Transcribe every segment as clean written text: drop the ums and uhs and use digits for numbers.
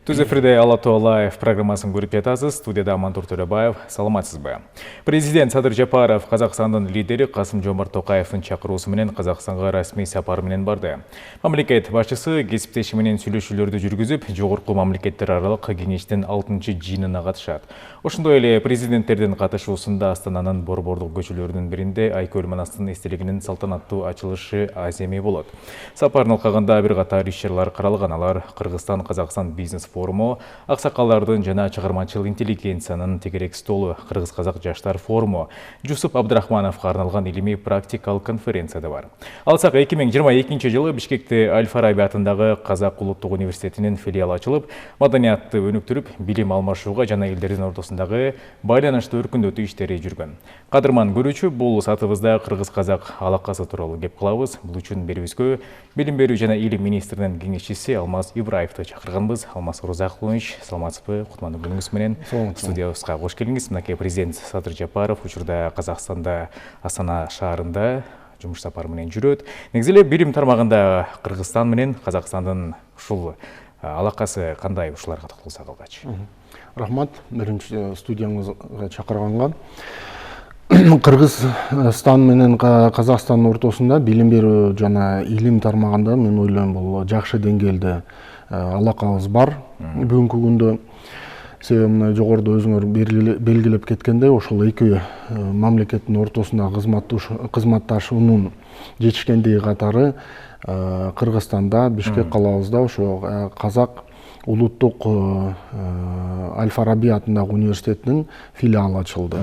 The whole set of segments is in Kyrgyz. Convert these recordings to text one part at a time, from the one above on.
Түз эфирде Алату Алаев программасын көріп жатасыз. Студияда Мантур Төребаев. Саламатсыз ба? Президент Садыр Жапаров Қазақстандың лидері Қасым-Жомарт Тоқаевтың шақыруысымен Қазақстанға расми сапарменен барды. Мамлекет басшысы кесіптешіменен сөйлесулерді жүргізіп, жоғарғы мамлекеттер аралық кеңештің 6-шы жиынына қатысады. Ошондой эле президенттердин катышуусунда Астананын борбордук көчөлөрүнүн биринде Айкөл Манастын эстелигинин салтанаттуу ачылышы аземи болот. Сапардын алкагында бир катар иш-чаралар каралган. Алар Кыргызстан-Казакстан бизнес форуму, аксакалдардын жана чыгармачыл интеллигенциянын тегерек столу, Кыргыз-Казак жаштар форуму, Жусуп Абдрахмановго арналган илимий практикалык конференция да бар. Алсак 2022-жылы Бишкекте Аль-Фараби атындагы Казак улуттук университетинин филиалы ачылып, маданиятты өнүктүрүп, билим алмашууга жана элдердин ортосундагы байланышты өркүндөтүү иштери жүргөн. Кадырман көрүүчү, бул сатыбызда Кыргыз-Казак алакасы тууралуу кеп кылабыз. Бул үчүн берүүбүзгө билим берүү жана илим министринин кеңешчиси Алмаз Ибраевди чакырганбыз. Алмаз Розахович, саламатсызбы? Кутмандуу күнүңүз менен студиябызга кош келиңиз. Мынакей президент Садыр Жапаров учурда Казакстанда Астана шаарында жумуш сапары менен жүрөт. Негизи эле билим тармагында Кыргызстан менен Казакстандын ушул алакасы кандай, ушуларга токтолсок алгачы. Рахмат, биринчи студияңызга чакырганга. Кыргызстан менен Казакстандын ортосунда билим берүү жана илим тармагында мен ойлойм бул жакшы деңгээлде алакабыз бар. Бүгүнкү күндө себеби мына жогоруда өзүңөр белгилеп кеткендей, ошол эки мамлекеттин ортосунда кызматташуунун жетишкендиги катары Кыргызстанда, Бишкек калабызда ошо Казак улуттук Аль-Фараби атындагы университетинин филиалы ачылды.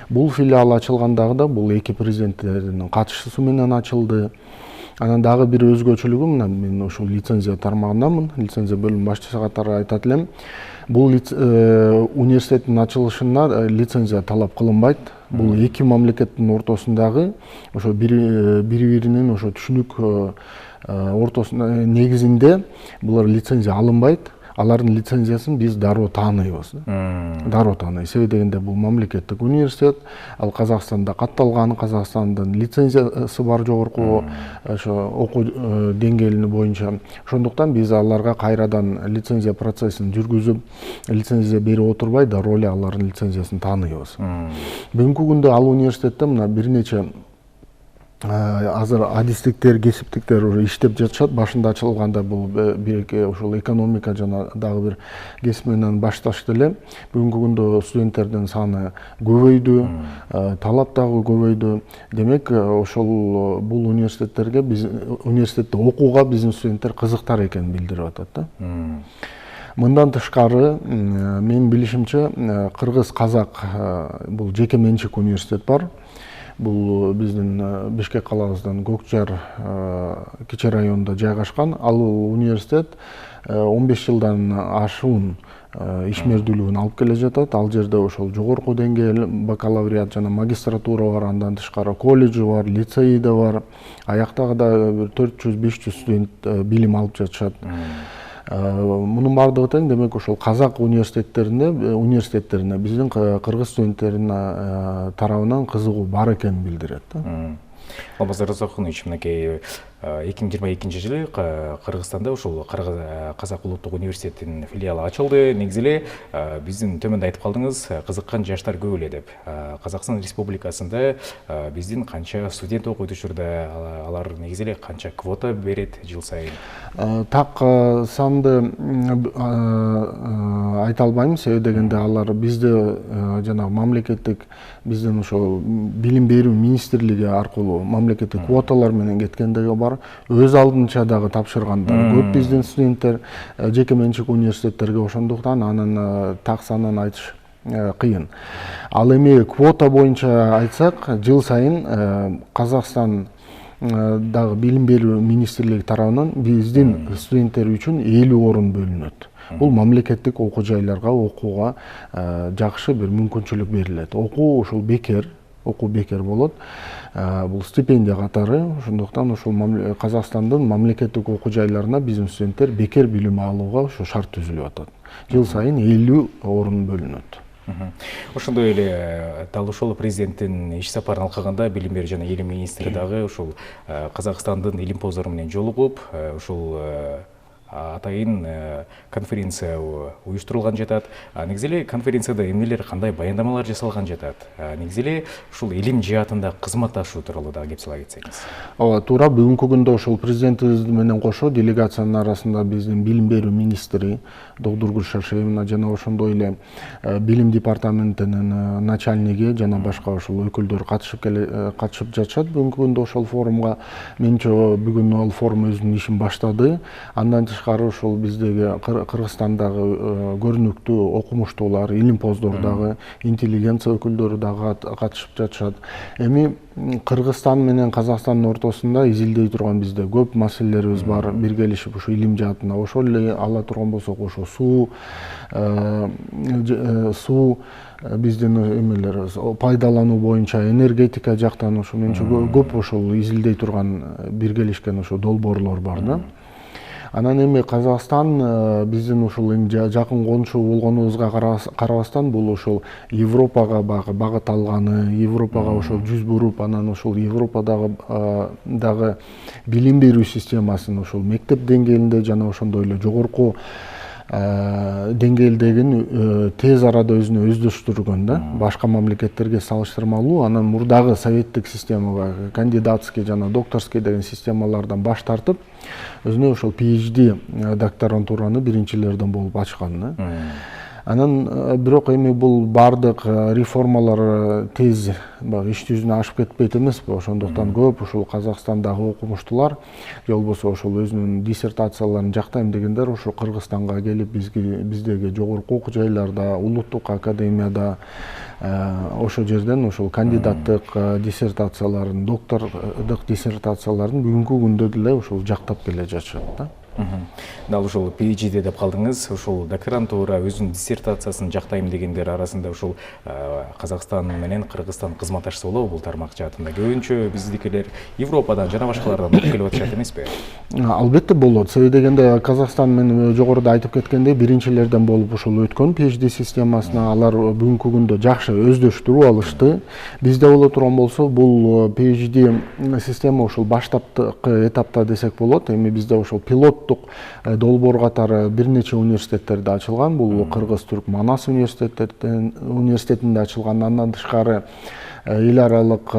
Бул филиал ачылгандагы бул эки президенттердин катышуусу менен ачылды. Анан дагы бир өзгөчөлүгү, мына мен ошол лицензия тармагындамын, лицензия бөлүм башчысы катары айтат элем. Бул университеттин ачылышына лицензия талап кылынбайт. Бул эки мамлекеттин ортосундагы ошо бири-биринин ошо түшүнүк ортосунда негизинде булар лицензия алынбайт. Алардын лицензиясын биз дароо тааныйбыз. Дароо тааныйбыз. Себеби дегенде бул мамлекеттик университет, ал Казакстанда катталган, Казакстандын лицензиясы бар жогорку ошо окуу деңгээли боюнча. Ошондуктан биз аларга кайрадан лицензия процессин жүргүзүп, лицензия берип отурбай, дароо эле алардын лицензиясын тааныйбыз. Бүгүнкү күндө ал университетте мына бир нече азыр адистиктер, кесиптиктер иштеп жатышат. Башында ачылганда бул бирки ошол экономика жана дагы бир кесип менен башташты эле. Бүгүнкү күндө студенттердин саны көбөйдү, талап дагы көбөйдү. Демек, ошол бул университеттерге университетте окууга биздин студенттер кызыктар экенин билдирип атат да. Мындан тышкары, менин билишимче, Кыргыз-Казак бул жеке менчик университет бар. Бул биздин Бишкек калабыздан Көкжар кичи районунда жайгашкан. Ал университет 15 жылдан ашуун ишмердүүлүгүн алып келе жатат. Ал жерде ошол жогорку деңгээл бакалавриат жана магистратура бар, андан тышкары колледжи бар, лицеи да бар. Аяктагы да 400-500 студент билим алып жатышат. Мунун бардыгы тең, демек ошол Казак университеттерине биздин кыргыз студенттеринин тарабынан кызыгуу бар экенин билдирет. Алмаз Розахович, мынакей 2022-жылы Кыргызстанда ошол Казак улуттук университетинин филиалы ачылды. Негизи эле биздин төмөндө айтып калдыңыз, кызыккан жаштар көп эле деп. Казакстан Республикасында биздин канча студент окуйт учурда, алар негизи эле канча квота берет жыл сайын? Так санды айта албайм, себеби дегенде алар бизде жана мамлекеттик биздин ошол билим берүү министрлиги аркылуу мамлекеттик квоталар менен кеткендеги бар. Өз алдынча дагы тапшыргандар көп биздин студенттер жеке менчик университеттерге, ошондуктан анын так санын айтыш кыйын. Ал эми квота боюнча айтсак, жыл сайын Казакстан дагы билим берүү министрлиги тарабынан биздин студенттер үчүн 50 орун бөлүнөт. Бул мамлекеттик окуу жайларга окууга жакшы бир мүмкүнчүлүк берилет. Окуу ошол окуу бекер болот. Бул стипендия катары. Ошондуктан ошол Казакстандын мамлекеттик окуу жайларына биздин студенттер бекер билим алууга ошо шарт түзүлүп атат. Жыл сайын 50 орун бөлүнөт. Ошондой эле дал ошол президенттин иш сапарын алкагында билим берүү жана илим министри дагы ушул Казакстандын илимпоздору менен жолугуп, ушул атайын конференция уюштурулган жатат. Негизи эле конференцияда эмнелер, кандай баяндамалар жасалган жатат? Негизи эле ушул илим жаатында кызматташуу тууралуу дагы кеп сала кетсеңиз. Ооба, туура. Бүгүнкү күндө ошол президентибиз менен кошо делегациянын арасында биздин билим берүү министри доктор Гүлшара Шариповна жана ошондой эле билим департаментинин начальниги жана башка ошол өкүлдөр катышып жатышат бүгүнкү күндө ошол форумга. Менимче бүгүн ал форум өзүнүн ишин баштады. Андан тышкары ошол биздеги Кыргызстандагы көрүнүктүү окумуштуулар, илимпоздор дагы, интеллигенция өкүлдөрү дагы катышып жатышат. Эми Кыргызстан менен Казакстандын ортосунда изилдей турган бизде көп маселелерибиз бар, биргелешип ушу илим жаатында. Ошол эле ала турган болсок, ошо суу биздин эмелер пайдалануу боюнча, энергетика жактан ошо менче көп ошол изилдей турган биргелешкен ошо долбоорлор бар да. Анан эми Казакстан биздин ушул жакын конушу болгонубузга карабастан бул ошол Европага багыт алганы, Европага ошол жүз буруп, анан ошол Европадагы дагы билим берүү системасын ошол мектеп деңгээлинде жана ошондой эле жогорку деңгээлдегин тез арада өзүнө өздөштүргөн да, башка мамлекеттерге салыштырмалуу. Анан мурдагы советтик системага, кандидатский жана докторский деген системалардан баш тартып, өзүнө ошол PhD докторантураны биринчилерден болуп ачкан. Анан бирок эми бул бардык реформалар тез иш жүзүнө ашып кетпейт эмеспи. Ошондуктан көп ушул Казакстандагы окумуштуулар же болбосо ошол өзүнүн диссертацияларын жактайм дегендер ошо Кыргызстанга келип биздеги жогорку окуу жайларда, улуттук академияда ошол жерден ошол кандидаттык диссертацияларын, доктордук диссертацияларын бүгүнкү күндө деле ошол жактап келе жатышат да. Дал ушул PhD деп калдыңыз, ушул докторантура өзүнүн диссертациясын жактайм дегендер арасында ушул Казакстан менен Кыргызстан кызматташса болобу бул тармак жаатында? Көбүнчө биздикилер Европадан жана башкалардан окуп келип атышат эмеспи? Албетте болот. Себеби дегенде Казакстан мен жогоруда айтып кеткендей биринчилерден болуп ушул өткөн PhD системасына алар бүгүнкү күндө жакшы өздөштүрүп алышты. Бизде боло турган болсо бул PhD система ушул баштапкы этапта десек болот. Эми бизде ошол пилоттук долбоор катары бир нече университеттерде ачылган. Бул Кыргыз-Түрк Манас университетинде ачылган. Андан тышкары эл аралык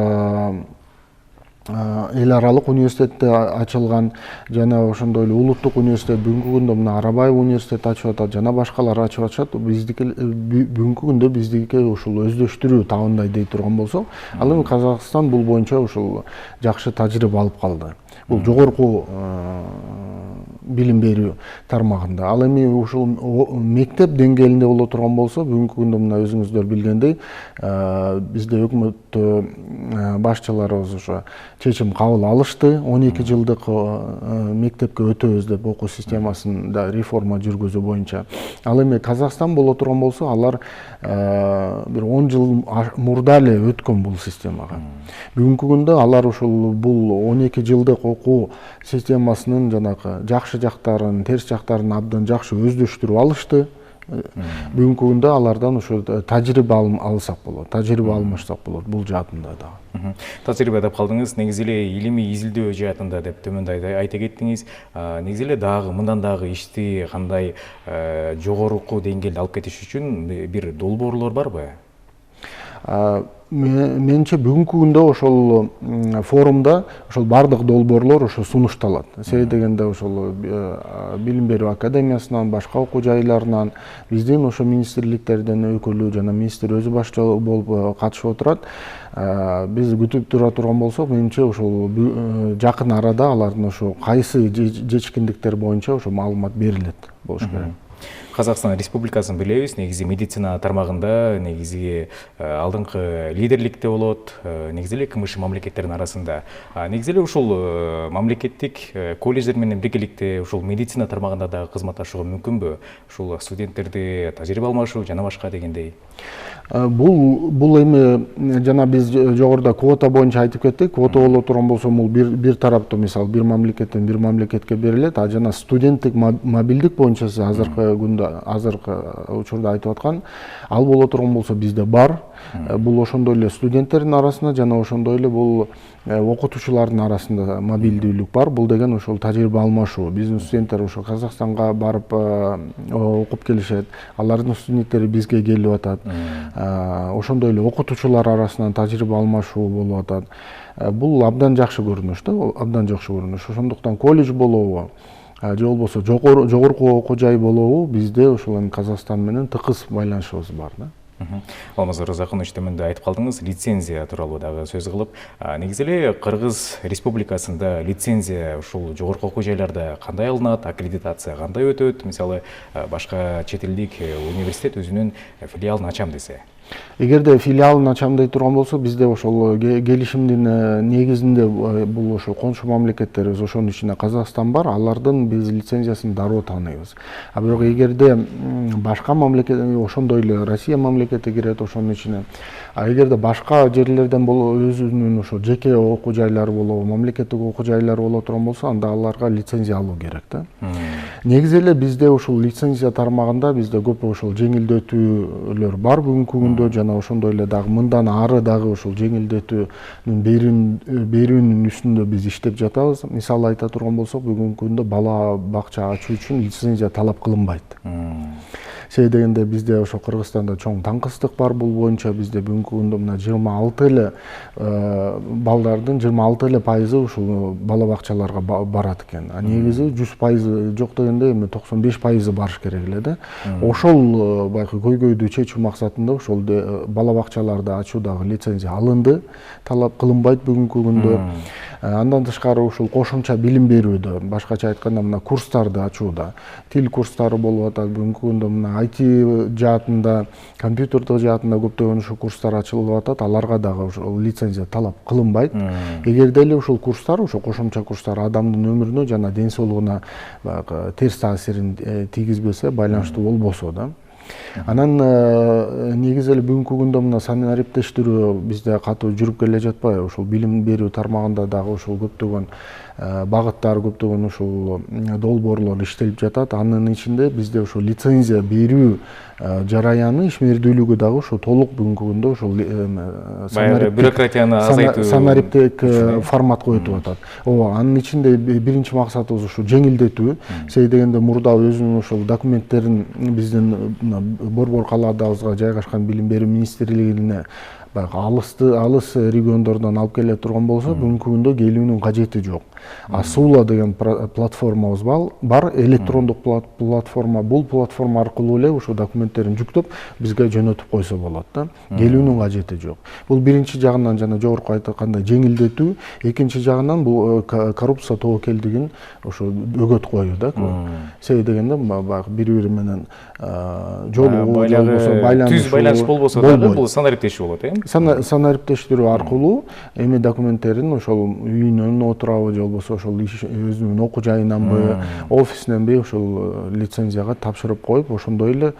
университетте ачылган жана ошондой эле улуттук университет бүгүнкү күндө мына Арабаев университети ачып атат, жана башкалар ачып атышат. Бүгүнкү күндө биздики ушул өздөштүрүү табындай дей турган болсок, ал эми Казакстан бул боюнча ушул жакшы тажрыйба алып калды. Бул жогорку билим берүү тармагында. Ал эми ушул мектеп деңгээлинде боло турган болсо, бүгүнкү күндө мына өзүңүздөр билгендей, бизде өкмөт башчыларыбыз ошо чечим кабыл алышты. 12 жылдык мектепке өтөбүз деп окуу системасында реформа жүргүзүү боюнча. Ал эми Казакстан боло турган болсо, алар бир 10 жыл мурда эле өткөн бул системага. Бүгүнкү күндө алар ушул бул 12 жылдык окуу системасынын жанагы жакшы жактарын, терс жактарын абдан жакшы өздөштүрүп алышты. Бүгүнкү күндө алардан ошо тажрыйба алсак болот, тажрыйба алмашсак болот бул жаатында да. Тажрыйба деп калдыңыз, негизи эле илимий изилдөө жаатында деп төмөндө айта кеттиңиз. Негизи эле дагы мындан дагы ишти кандай жогорку деңгээлде алып кетиш үчүн бир долбоорлор барбы? Менимче бүгүнкү күндө ошол форумда ошол бардык долбоорлор ошо сунушталат. Себеби дегенде ошол билим берүү академиясынан, башка окуу жайларынан, биздин ошо министрликтерден өкүлү жана министр өзү башчы болуп катышып отурат. Биз күтүп тура турган болсок, менимче ошол жакын арада алардын ошо кайсы жечкиндиктер боюнча ошо маалымат берилет болуш керек. Казакстан Республикасын билебиз, негизи медицина тармагында негизи алдыңкы лидерликте болот, негизи эле КМШ мамлекеттердин арасында. Негизи эле ушул мамлекеттик колледждер менен биргеликте ушул медицина тармагында дагы кызматташууга мүмкүнбү? Ушул студенттерди тажрыйба алмашуу жана башка дегендей. Бул эми жана биз жогоруда квота боюнча айтып кеттик. Квота боло турган болсо бул бир тараптуу, мисалы бир мамлекеттен бир мамлекетке берилет. А жана студенттик мобилдик боюнча сиз азыркы учурда айтып аткан, ал боло турган болсо бизде бар. Бул ошондой эле студенттердин арасында жана ошондой эле бул окутуучулардын арасында мобилдүүлүк бар. Бул деген ошол тажрыйба алмашуу. Биздин студенттер ошо Казакстанга барып окуп келишет. Алардын студенттери бизге келип атат. Ошондой эле окутуучулар арасынан тажрыйба алмашуу болуп атат. Бул абдан жакшы көрүнүш да, абдан жакшы көрүнүш. Ошондуктан колледж болобу, же болбосо жогорку окуу жай болобу, бизде ошол эми Казакстан менен тыкыз байланышыбыз бар да. Алмаз Оразакынович, төмөндө айтып калдыңыз, лицензия тууралуу дагы сөз кылып, негизи эле Кыргыз Республикасында лицензия ушул жогорку окуу жайларда кандай алынат, аккредитация кандай өтөт? Мисалы, башка чет элдик университет өзүнүн филиалын ачам десе. Эгерде филиалын ачам дей турган болсо, бизде ошол келишимдин негизинде бул ошо коншу мамлекеттерибиз, ошонун ичинде Казакстан бар, алардын биз лицензиясын дароо тааныйбыз. А бирок эгерде башка мамлекет, ошондой эле Россия мамлекети кирет ошонун ичине. А эгерде башка жерлерден өзүнүн ошо жеке окуу жайлары болобу, мамлекеттик окуу жайлары боло турган болсо, анда аларга лицензия алуу керек да. Негизи эле бизде ушул лицензия тармагында бизде көп ошол жеңилдетүүлөр бар бүгүнкү күндө, жана ошондой эле дагы мындан ары дагы ушул жеңилдетүүнүн берүүнүн үстүндө биз иштеп жатабыз. Мисалы айта турган болсок, бүгүнкү күндө бала бакча ачуу үчүн лицензия талап кылынбайт. Себеби дегенде бизде ошо Кыргызстанда чоң таңкыстык бар. Бул боюнча бизде бүгүнкү күндө мына 26 эле балдардын 26 эле пайызы ушул бала бакчаларга барат экен. А негизи 100% жок дегенде эми 95% барыш керек эле да. Ошол баягы көйгөйдү чечүү максатында ошол бала бакчаларды ачуудагы лицензия алынды, талап кылынбайт бүгүнкү күндө. Андан тышкары ушул кошумча билим берүүдө, башкача айтканда мына курстарды ачууда, тил курстары болуп атат бүгүнкү күндө, мына IT жаатында, компьютердик жаатында көптөгөн ушул курстар ачылып атат. Аларга дагы ушул лицензия талап кылынбайт. Эгерде эле ушул курстар, ушул кошумча курстар адамдын өмүрүнө жана ден соолугуна терс таасирин тийгизбесе, байланыштуу болбосо да. Анан негизи эле бүгүнкү күндө мына санариптештирүү бизде катуу жүрүп келе жатпайбы? Ушул билим берүү тармагында дагы ушул көптөгөн багыттар, көптөгөн ушул долбоорлор иштелип жатат. Анын ичинде бизде ушул лицензия берүү жараяны, ишмердүүлүгү дагы ушул толук бүгүнкү күндө ушул бюрократияны азайтуу, санариптик форматка өтүп атат. Ооба, анын ичинде биринчи максатыбыз ушул жеңилдетүү. Себеби дегенде мурда өзүнүн ушул документтерин биздин борбор калаабызга жайгашкан билим берүү министрлигине алыс региондордон алып келе турган болсо, бүгүнкү күндө келүүнүн кажети жок. Асула деген платформабыз бар, электрондук платформа. Бул платформа аркылуу эле ушул документтерин жүктөп бизге жөнөтүп койсо болот да. Келүүнүн кажети жок. Бул биринчи жагынан жана жогорку айткандай жеңилдетүү, экинчи жагынан бул коррупция тобокелдигин ошо өгөт коюу да. Себеби дегенде бири-бири менен жолугуу, түз байланыш болбосо дагы бул санариптешүү болот, санариптештирүү аркылуу эми документтерин ошол үйүнөн отурабы, же болбосо ошол өзүнүн окуу жайынанбы, офисиненби ошол лицензияга тапшырып коюп, ошондой эле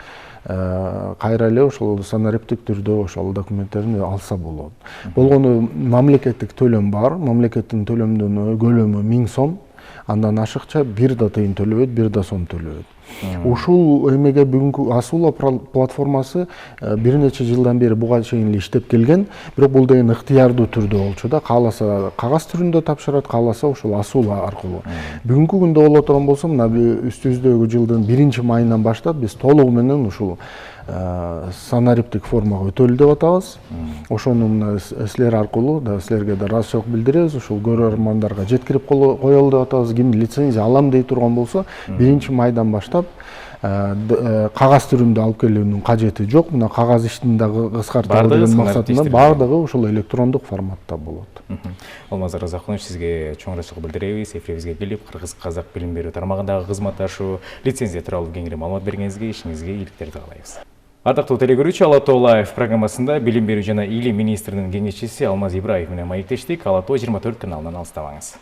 кайра эле ошол санариптик түрдө ошол документтерин алса болот. Болгону мамлекеттик төлөм бар. Мамлекеттин төлөмдүн көлөмү 1000 сом. Андан ашыкча бир да тыйын төлөбөйт, бир да сом төлөбөйт. Ушул эмеге бүгүнкү Асула платформасы бир нече жылдан бери буга чейин эле иштеп келген, бирок бул деген ыктыярдуу түрдө болчу да. Кааласа кагаз түрүндө тапшырат, кааласа ошол Асула аркылуу. Бүгүнкү күндө боло турган болсо, мына үстүбүздөгү жылдын 1-майынан баштап биз толугу менен ушул санариптик формага өтөлү деп атабыз. Ошону мына силер аркылуу да силерге да ыраазычылык билдиребиз. Ушул көрөрмандарга жеткирип коелу деп атабыз. Ким лицензия алам дей турган болсо, 1-майдан баштап кагаз түрүндө алып келүүнүн кажети жок. Мына кагаз иштин дагы кыскартуу деген максатында баардыгы ушул электрондук форматта болот. Алмаз Оразакынович, сизге чоң ыраазычылык билдиребиз. Эфирибизге келип, Кыргыз-Казак билим берүү тармагындагы кызматташуу, лицензия тууралуу кеңири маалымат бергениңизге, ишиңизге ийгиликтерди каалайбыз. Ардактуу телекөрүүчү, Ала Тоо Лайв программасында билим берүү жана илим министринин кеңешчиси Алмаз Ибраев менен маектештик. Ала Тоо 24 каналынан алыстабаңыз.